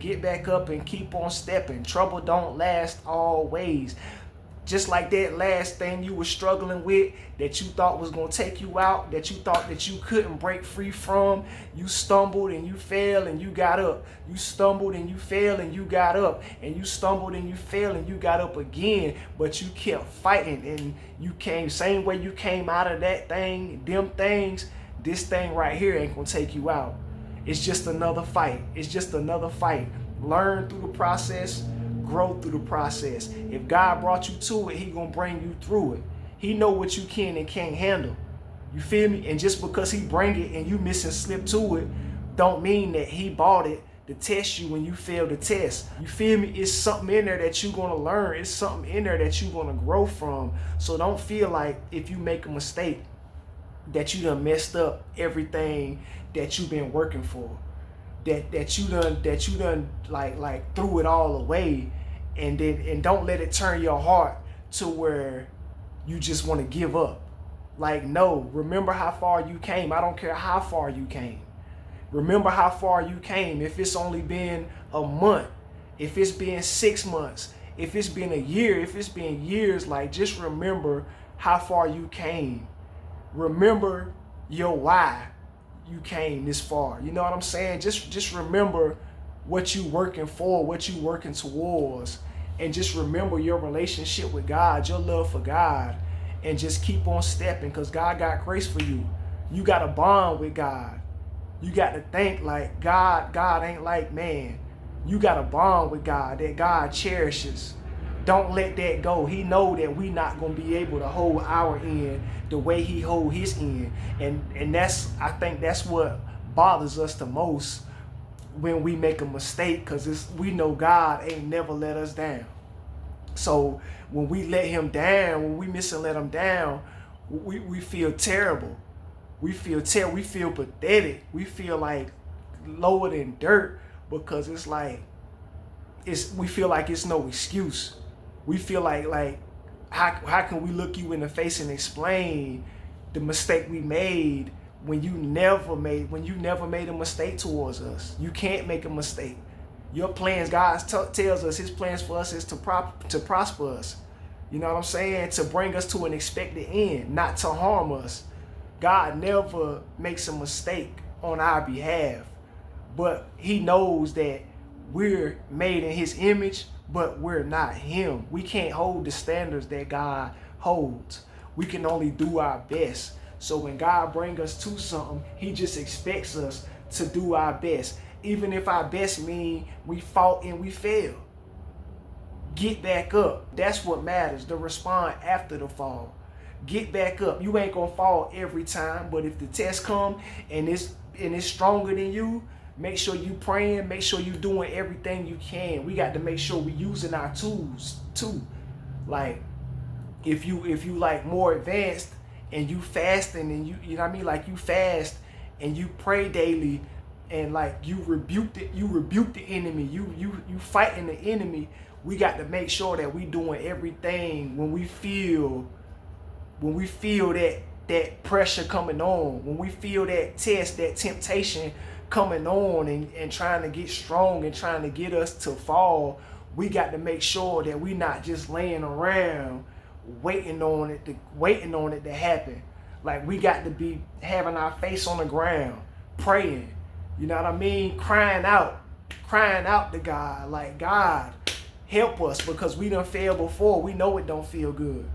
Get back up and keep on stepping. Trouble don't last always. Just like that last thing you were struggling with that you thought was going to take you out, that you thought that you couldn't break free from, you stumbled and you fell and you got up. You stumbled and you fell and you got up. And you stumbled and you fell and you got up again. But you kept fighting and you came, same way you came out of that thing, them things, this thing right here ain't going to take you out. It's just another fight. It's just another fight. Learn through the process. Grow through the process. If God brought you to it, he gonna bring you through it. He know what you can and can't handle. You feel me? And just because he bring it and you miss and slip to it, don't mean that he bought it to test you when you fail the test. You feel me? It's something in there that you're gonna learn. It's something in there that you're gonna grow from. So don't feel like if you make a mistake that you done messed up everything that you've been working for. That you done like threw it all away, and don't let it turn your heart to where you just want to give up. Like, no, remember how far you came. I don't care how far you came. Remember how far you came. If it's only been a month, if it's been 6 months, if it's been a year, if it's been years, like, just remember how far you came. Remember your why you came this far. You know what I'm saying? Just remember what you working for, what you working towards, and just remember your relationship with God, your love for God, and just keep on stepping, because God got grace for you. You got a bond with God. You got to think like God ain't like man. You got a bond with God that God cherishes. Don't let that go. He know that we not going to be able to hold our end the way he hold his end. And I think that's what bothers us the most when we make a mistake, because we know God ain't never let us down. So when we let him down, when we miss and let him down, we feel terrible. We feel terrible. We feel pathetic. We feel like lower than dirt, because it's like, we feel like it's no excuse. We feel like how can we look you in the face and explain the mistake we made when you never made a mistake towards us? You can't make a mistake. Your plans, God tells us his plans for us is to prosper us. You know what I'm saying? To bring us to an expected end, not to harm us. God never makes a mistake on our behalf, but he knows that we're made in his image, but we're not him. We can't hold the standards that God holds. We can only do our best. So when God brings us to something, he just expects us to do our best. Even if our best mean we fought and we failed. Get back up. That's what matters. The response after the fall. Get back up. You ain't gonna fall every time, but if the test come and it's stronger than you, make sure you praying, make sure you doing everything you can. We got to make sure we using our tools too. Like if you like more advanced and you fasting and you know what I mean, like you fast and you pray daily and like you rebuke the enemy, you fighting the enemy. We got to make sure that we doing everything when we feel that pressure coming on, when we feel that test, that temptation coming on and trying to get strong and trying to get us to fall. We got to make sure that we not just laying around waiting on it to happen. Like we got to be having our face on the ground, praying, you know what I mean? Crying out to God, like, God, help us, because we done failed before. We know it don't feel good.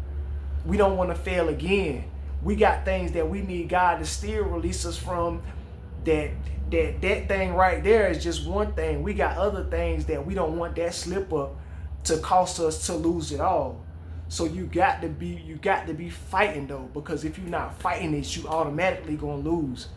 We don't want to fail again. We got things that we need God to still release us from. That thing right there is just one thing. We got other things that we don't want that slip up to cost us to lose it all. So you got to be fighting though, because if you're not fighting it, you automatically gonna lose.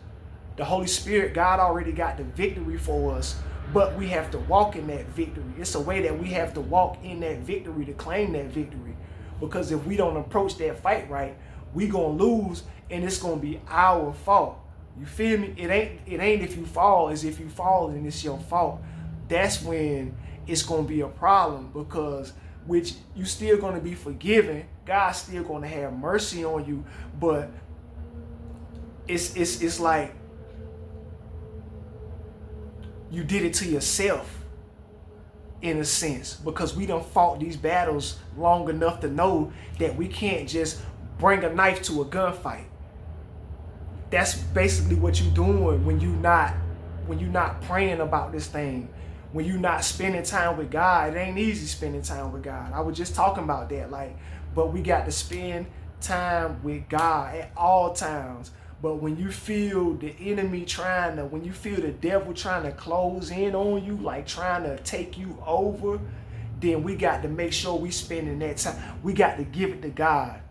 The Holy Spirit, God already got the victory for us, but we have to walk in that victory. It's a way that we have to walk in that victory to claim that victory. Because if we don't approach that fight right, we gonna lose, and it's gonna be our fault. You feel me? It ain't if you fall, it's if you fall and it's your fault. That's when it's gonna be a problem, because which you still gonna be forgiven. God's still gonna have mercy on you, but it's like you did it to yourself. in a sense, because we done fought these battles long enough to know that we can't just bring a knife to a gunfight. That's basically what you're doing when you're not praying about this thing, when you're not spending time with God. It ain't easy spending time with God. I was just talking about that, like, but we got to spend time with God at all times. But when you feel the enemy when you feel the devil trying to close in on you, like trying to take you over, then we got to make sure we spending that time. We got to give it to God.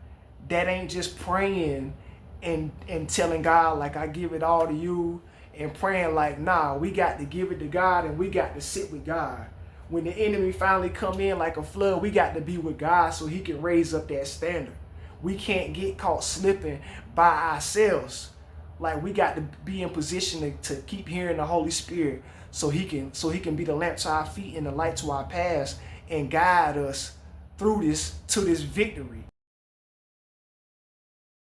That ain't just praying and telling God, like, I give it all to you, and praying like, nah, we got to give it to God, and we got to sit with God. When the enemy finally come in like a flood, we got to be with God so he can raise up that standard. We can't get caught slipping by ourselves. Like, we got to be in position to keep hearing the Holy Spirit so he can be the lamp to our feet and the light to our paths and guide us through this to this victory.